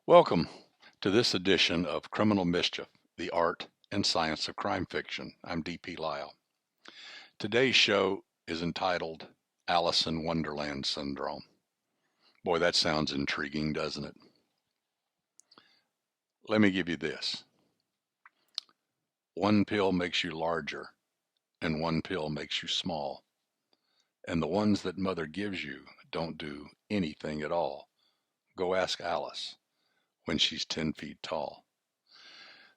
Welcome to this edition of Criminal Mischief, the Art and Science of Crime Fiction. I'm D.P. Lyle. Today's show is entitled Alice in Wonderland Syndrome. Boy, that sounds intriguing, doesn't it? Let me give you this. One pill makes you larger, and one pill makes you small. And the ones that mother gives you don't do anything at all. Go ask Alice when she's 10 feet tall.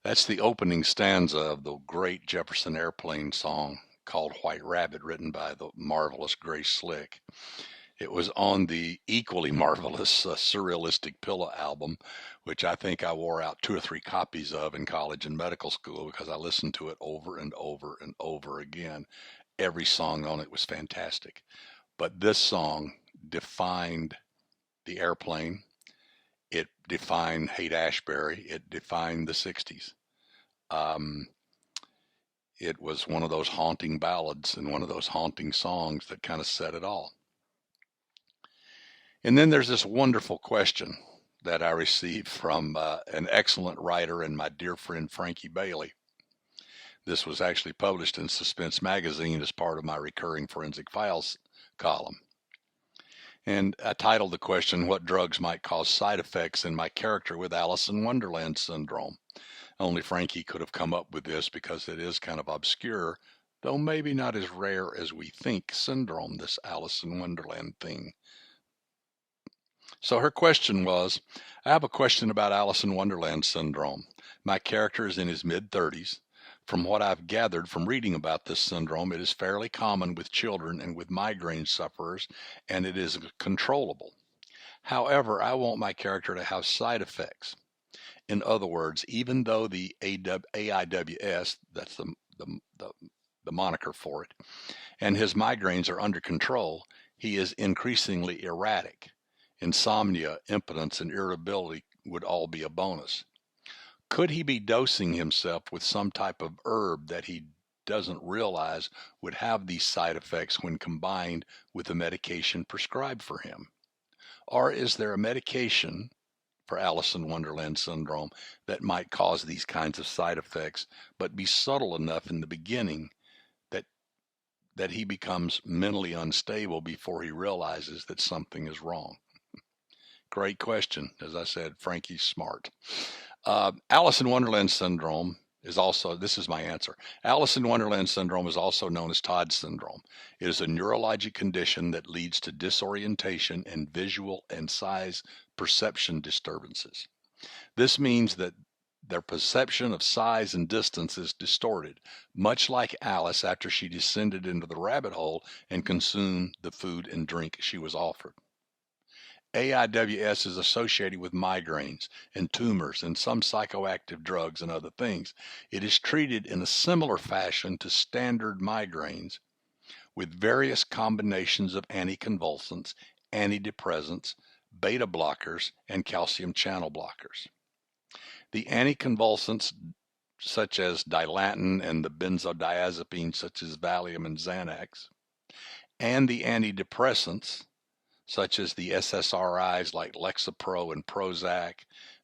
That's the opening stanza of the great Jefferson Airplane song called White Rabbit, written by the marvelous Grace Slick. It was on the equally marvelous Surrealistic Pillow album, which I think I wore out 2 or 3 copies of in college and medical school because I listened to it over and over and over again. Every song on it was fantastic. But this song defined the airplane. It defined Haight-Ashbury. It defined the 60s. It was one of those haunting ballads and one of those haunting songs that kind of said it all. And then there's this wonderful question that I received from an excellent writer and my dear friend Frankie Bailey. This was actually published in Suspense Magazine as part of my recurring Forensic Files column. And I titled the question, What Drugs Might Cause Side Effects in My Character with Alice in Wonderland Syndrome? Only Frankie could have come up with this because it is kind of obscure, though maybe not as rare as we think syndrome, this Alice in Wonderland thing. So her question was, I have a question about Alice in Wonderland Syndrome. My character is in his mid-30s. From what I've gathered from reading about this syndrome, it is fairly common with children and with migraine sufferers, and it is controllable. However, I want my character to have side effects. In other words, even though the AIWS, that's the moniker for it, and his migraines are under control, he is increasingly erratic. Insomnia, impotence, and irritability would all be a bonus. Could he be dosing himself with some type of herb that he doesn't realize would have these side effects when combined with the medication prescribed for him? Or is there a medication for Alice in Wonderland Syndrome that might cause these kinds of side effects, but be subtle enough in the beginning that he becomes mentally unstable before he realizes that something is wrong? Great question. As I said, Frankie's smart. Alice in Wonderland Syndrome is also, this is my answer. Alice in Wonderland Syndrome is also known as Todd Syndrome. It is a neurologic condition that leads to disorientation and visual and size perception disturbances. This means that their perception of size and distance is distorted, much like Alice after she descended into the rabbit hole and consumed the food and drink she was offered. AIWS is associated with migraines and tumors and some psychoactive drugs and other things. It is treated in a similar fashion to standard migraines with various combinations of anticonvulsants, antidepressants, beta blockers, and calcium channel blockers. The anticonvulsants, such as Dilantin and the benzodiazepines, such as Valium and Xanax, and the antidepressants, such as the SSRIs like Lexapro and Prozac,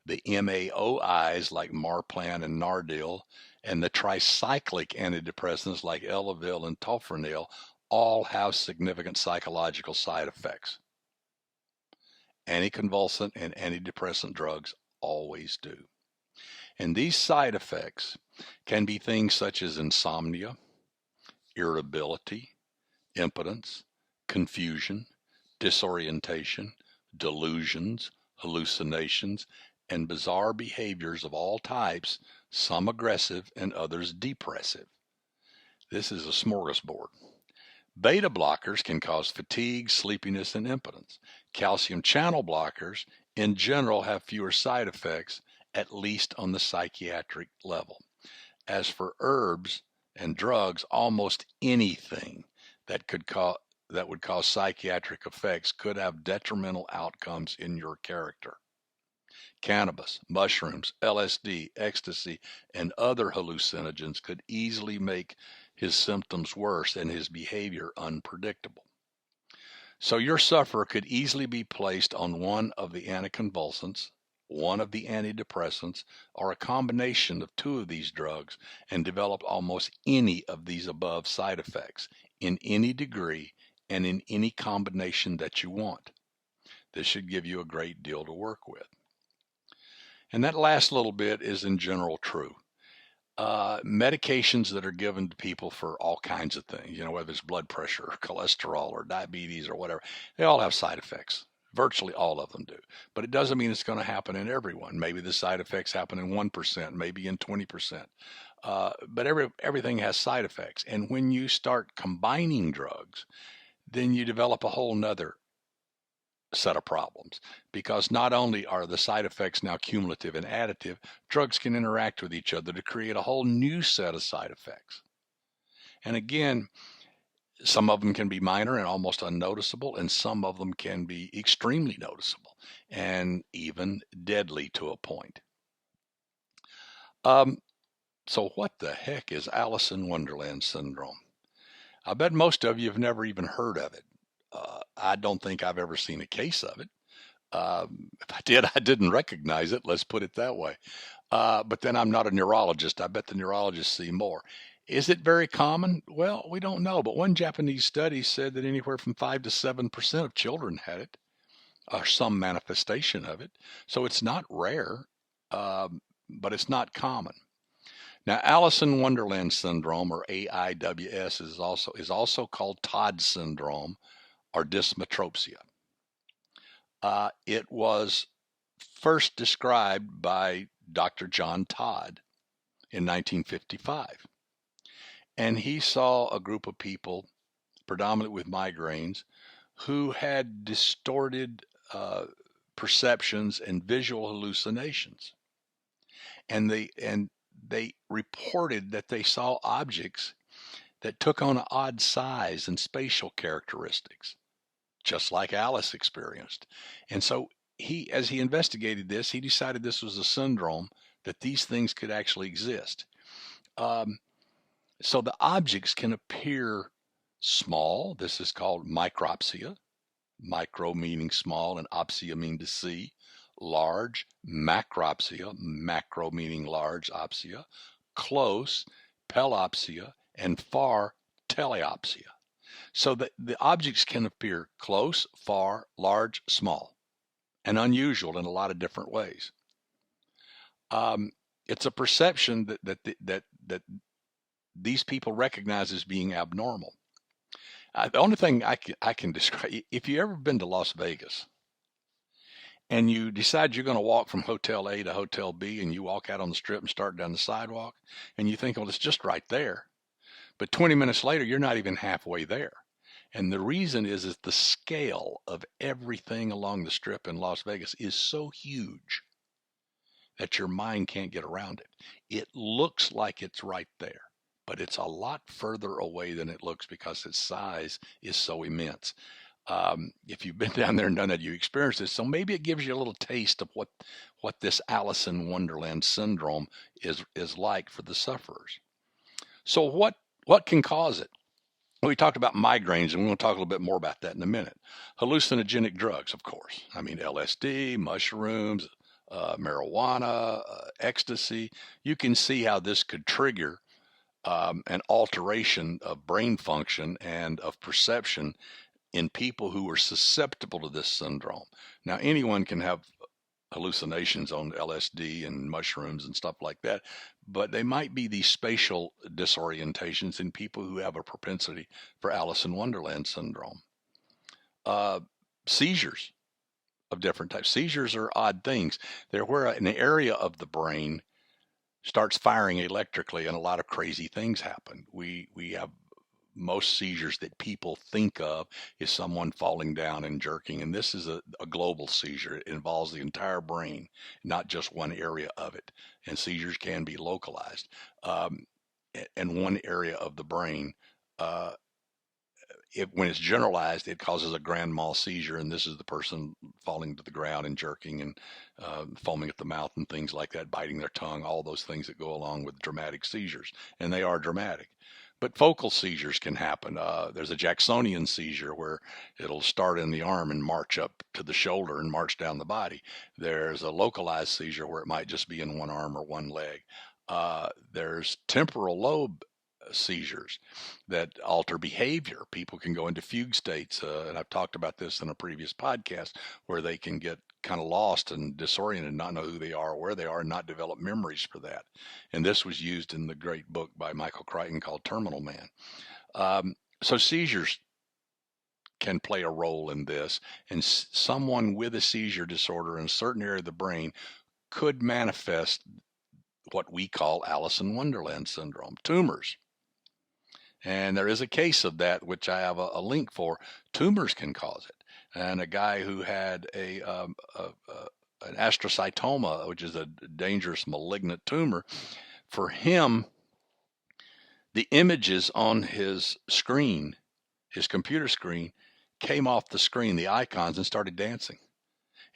the MAOIs like Marplan and Nardil, and the tricyclic antidepressants like Elavil and Tofranil, all have significant psychological side effects. Anticonvulsant and antidepressant drugs always do. And these side effects can be things such as insomnia, irritability, impotence, confusion, disorientation, delusions, hallucinations, and bizarre behaviors of all types, some aggressive and others depressive. This is a smorgasbord. Beta blockers can cause fatigue, sleepiness, and impotence. Calcium channel blockers, in general, have fewer side effects, at least on the psychiatric level. As for herbs and drugs, almost anything that would cause psychiatric effects could have detrimental outcomes in your character. Cannabis, mushrooms, LSD, ecstasy, and other hallucinogens could easily make his symptoms worse and his behavior unpredictable. So your sufferer could easily be placed on one of the anticonvulsants one of the antidepressants or a combination of two of these drugs and develop almost any of these above side effects in any degree and in any combination that you want. This should give you a great deal to work with. And that last little bit is in general true. Medications that are given to people for all kinds of things, whether it's blood pressure or cholesterol or diabetes or whatever, they all have side effects. Virtually all of them do. But it doesn't mean it's going to happen in everyone. Maybe the side effects happen in 1%, maybe in 20%. But everything has side effects. And when you start combining drugs, then you develop a whole nother set of problems, because not only are the side effects now cumulative and additive, drugs can interact with each other to create a whole new set of side effects. And again, some of them can be minor and almost unnoticeable, and some of them can be extremely noticeable and even deadly to a point. So what the heck is Alice in Wonderland syndrome? I bet most of you have never even heard of it. I don't think I've ever seen a case of it. If I did, I didn't recognize it. Let's put it that way. But then I'm not a neurologist. I bet the neurologists see more. Is it very common? Well, we don't know. But one Japanese study said that anywhere from 5 to 7% of children had it, or some manifestation of it. So it's not rare, but it's not common. Now, Alice in Wonderland syndrome, or AIWS, is also called Todd syndrome or dysmetropsia. It was first described by Dr. John Todd in 1955. And he saw a group of people, predominantly with migraines, who had distorted perceptions and visual hallucinations. And they reported that they saw objects that took on an odd size and spatial characteristics, just like Alice experienced. And so as he investigated this, he decided this was a syndrome, that these things could actually exist. So the objects can appear small. This is called micropsia. Micro meaning small and opsia meaning to see. Large, macropsia, macro meaning large, opsia. Close, pelopsia, and far, teleopsia. So the objects can appear close, far, large, small, and unusual in a lot of different ways. It's a perception that these people recognize as being abnormal. The only thing I can describe, if you've ever been to Las Vegas and you decide you're going to walk from Hotel A to Hotel B, and you walk out on the strip and start down the sidewalk, and you think, well, it's just right there. But 20 minutes later, you're not even halfway there. And the reason is the scale of everything along the strip in Las Vegas is so huge that your mind can't get around it. It looks like it's right there, but it's a lot further away than it looks because its size is so immense. If you've been down there and done that, you experienced this. So maybe it gives you a little taste of what this Alice in Wonderland syndrome is like for the sufferers. So what can cause it? We talked about migraines, and we're going to talk a little bit more about that in a minute. Hallucinogenic drugs, of course. I mean, LSD, mushrooms, marijuana, ecstasy. You can see how this could trigger an alteration of brain function and of perception in people who are susceptible to this syndrome. Now, anyone can have hallucinations on LSD and mushrooms and stuff like that, but they might be these spatial disorientations in people who have a propensity for Alice in Wonderland syndrome. Seizures of different types. Seizures are odd things. They're where an area of the brain starts firing electrically and a lot of crazy things happen. We have most seizures that people think of is someone falling down and jerking, and this is a global seizure. It involves the entire brain, not just one area of it, and seizures can be localized. And one area of the brain, when it's generalized, it causes a grand mal seizure, and this is the person falling to the ground and jerking and foaming at the mouth and things like that, biting their tongue, all those things that go along with dramatic seizures, and they are dramatic. But focal seizures can happen. There's a Jacksonian seizure where it'll start in the arm and march up to the shoulder and march down the body. There's a localized seizure where it might just be in one arm or one leg. There's temporal lobe seizures that alter behavior. People can go into fugue states, and I've talked about this in a previous podcast, where they can get kind of lost and disoriented, not know who they are or where they are, and not develop memories for that. And this was used in the great book by Michael Crichton called Terminal Man. So seizures can play a role in this, and someone with a seizure disorder in a certain area of the brain could manifest what we call Alice in Wonderland syndrome, tumors. And there is a case of that, which I have a link for. Tumors can cause it. And a guy who had an astrocytoma, which is a dangerous malignant tumor, for him, the images on his screen, his computer screen, came off the screen, the icons, and started dancing.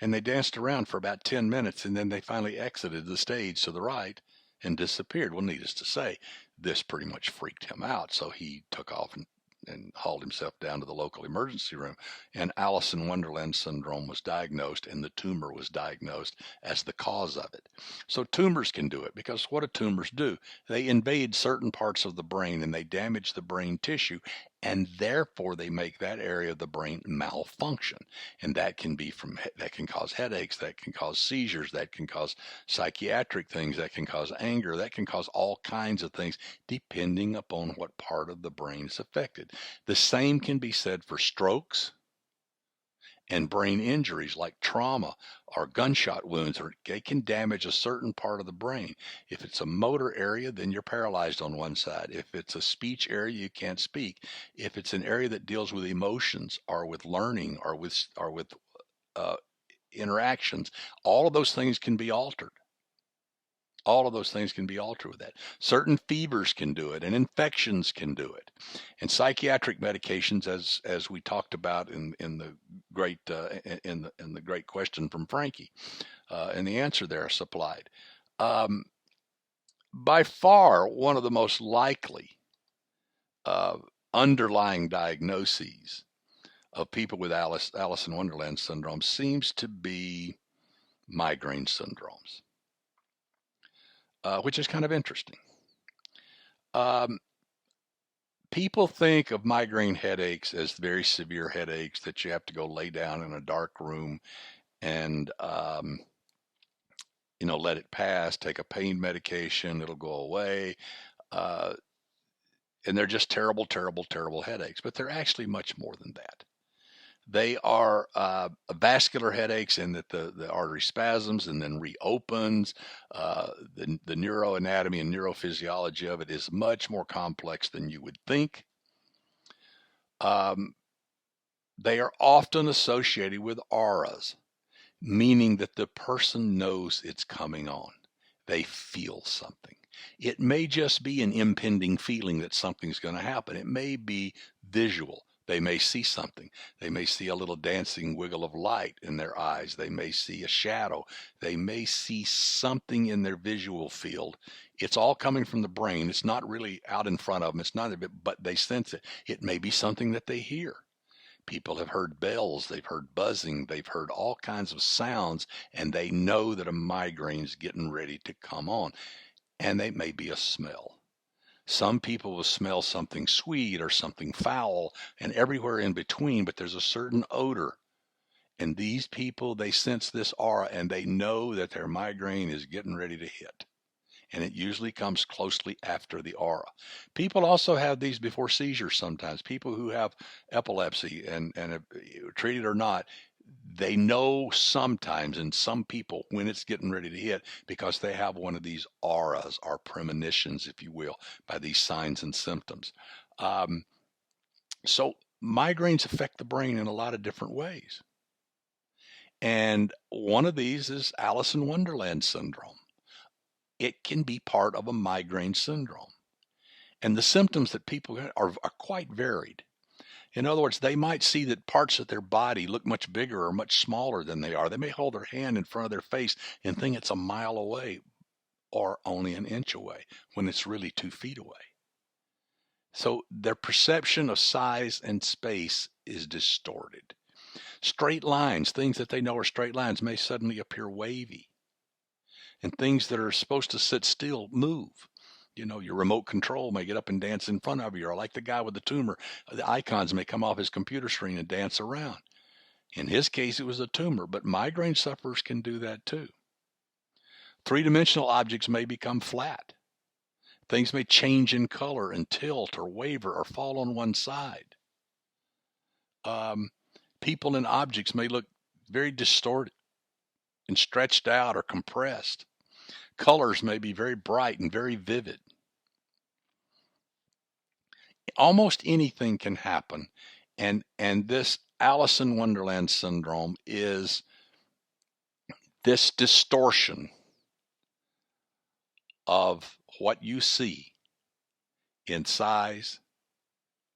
And they danced around for about 10 minutes, and then they finally exited the stage to the right and disappeared. Well, needless to say, this pretty much freaked him out. So he took off and hauled himself down to the local emergency room. And Alice in Wonderland syndrome was diagnosed, and the tumor was diagnosed as the cause of it. So tumors can do it, because what do tumors do? They invade certain parts of the brain and they damage the brain tissue, and therefore they make that area of the brain malfunction. And that can cause headaches, that can cause seizures, that can cause psychiatric things, that can cause anger, that can cause all kinds of things depending upon what part of the brain is affected. The same can be said for strokes and brain injuries like trauma or gunshot wounds, or they can damage a certain part of the brain. If it's a motor area, then you're paralyzed on one side. If it's a speech area, you can't speak. If it's an area that deals with emotions or with learning or with interactions, all of those things can be altered. All of those things can be altered with that. Certain fevers can do it, and infections can do it. And psychiatric medications, as we talked about in the great question from Frankie, and the answer there supplied. By far, one of the most likely underlying diagnoses of people with Alice in Wonderland syndrome seems to be migraine syndromes. Which is kind of interesting. People think of migraine headaches as very severe headaches that you have to go lay down in a dark room and, let it pass, take a pain medication, it'll go away. And they're just terrible, terrible, terrible headaches, but they're actually much more than that. They are vascular headaches in that the artery spasms and then reopens. The neuroanatomy and neurophysiology of it is much more complex than you would think. They are often associated with auras, meaning that the person knows it's coming on. They feel something. It may just be an impending feeling that something's going to happen. It may be visual. They may see something. They may see a little dancing wiggle of light in their eyes. They may see a shadow. They may see something in their visual field. It's all coming from the brain. It's not really out in front of them. It's not a bit, but they sense it. It may be something that they hear. People have heard bells. They've heard buzzing. They've heard all kinds of sounds, and they know that a migraine's getting ready to come on. And they may be a smell. Some people will smell something sweet or something foul and everywhere in between, but there's a certain odor. And these people, they sense this aura and they know that their migraine is getting ready to hit. And it usually comes closely after the aura. People also have these before seizures sometimes. People who have epilepsy and treated or not, they know sometimes in some people when it's getting ready to hit because they have one of these auras or premonitions, if you will, by these signs and symptoms. So migraines affect the brain in a lot of different ways. And one of these is Alice in Wonderland syndrome. It can be part of a migraine syndrome. And the symptoms that people get are quite varied. In other words, they might see that parts of their body look much bigger or much smaller than they are. They may hold their hand in front of their face and think it's a mile away or only an inch away when it's really 2 feet away. So their perception of size and space is distorted. Straight lines, things that they know are straight lines, may suddenly appear wavy. And things that are supposed to sit still move. Your remote control may get up and dance in front of you, or like the guy with the tumor, the icons may come off his computer screen and dance around. In his case, it was a tumor, but migraine sufferers can do that too. Three-dimensional objects may become flat. Things may change in color and tilt or waver or fall on one side. People and objects may look very distorted and stretched out or compressed. Colors may be very bright and very vivid. Almost anything can happen. And this Alice in Wonderland syndrome is this distortion of what you see in size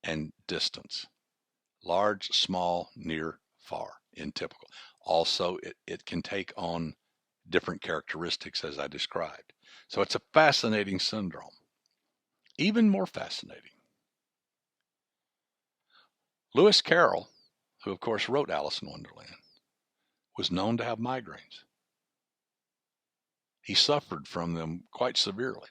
and distance. Large, small, near, far, in typical. Also, it can take on different characteristics as I described. So it's a fascinating syndrome. Even more fascinating, Lewis Carroll, who of course wrote Alice in Wonderland, was known to have migraines. He suffered from them quite severely.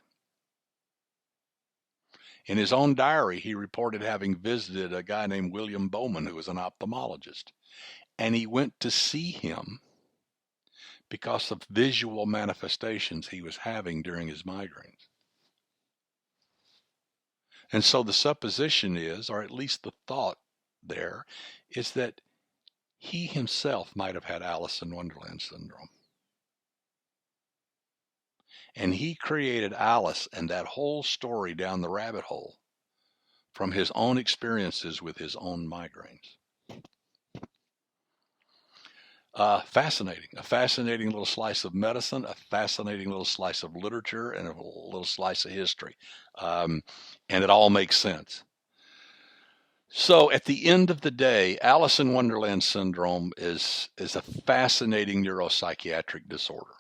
In his own diary, he reported having visited a guy named William Bowman, who was an ophthalmologist, and he went to see him because of visual manifestations he was having during his migraines. And so the supposition is, or at least the thought there, is that he himself might have had Alice in Wonderland syndrome. And he created Alice and that whole story down the rabbit hole from his own experiences with his own migraines. Fascinating. A fascinating little slice of medicine, a fascinating little slice of literature, and a little slice of history. And it all makes sense. So at the end of the day, Alice in Wonderland syndrome is a fascinating neuropsychiatric disorder.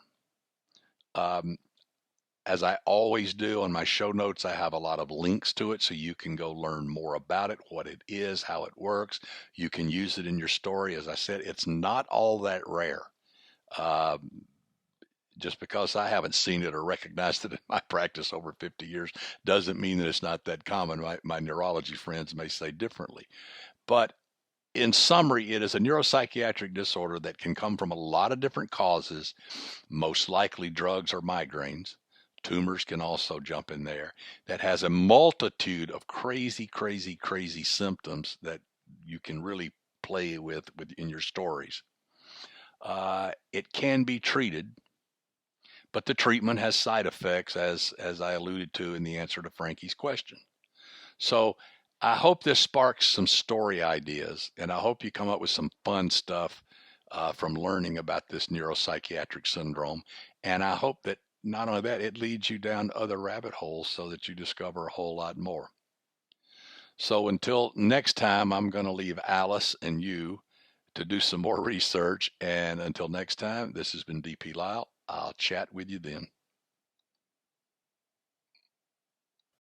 As I always do on my show notes, I have a lot of links to it so you can go learn more about it, what it is, how it works. You can use it in your story. As I said, it's not all that rare. Just because I haven't seen it or recognized it in my practice over 50 years doesn't mean that it's not that common. My neurology friends may say differently. But in summary, it is a neuropsychiatric disorder that can come from a lot of different causes, most likely drugs or migraines. Tumors can also jump in there. That has a multitude of crazy symptoms that you can really play with in your stories. It can be treated, but the treatment has side effects, as I alluded to in the answer to Frankie's question. So I hope this sparks some story ideas, and I hope you come up with some fun stuff from learning about this neuropsychiatric syndrome. And I hope that not only that, it leads you down other rabbit holes so that you discover a whole lot more. So until next time, I'm going to leave Alice and you to do some more research. And until next time, this has been DP Lyle. I'll chat with you then.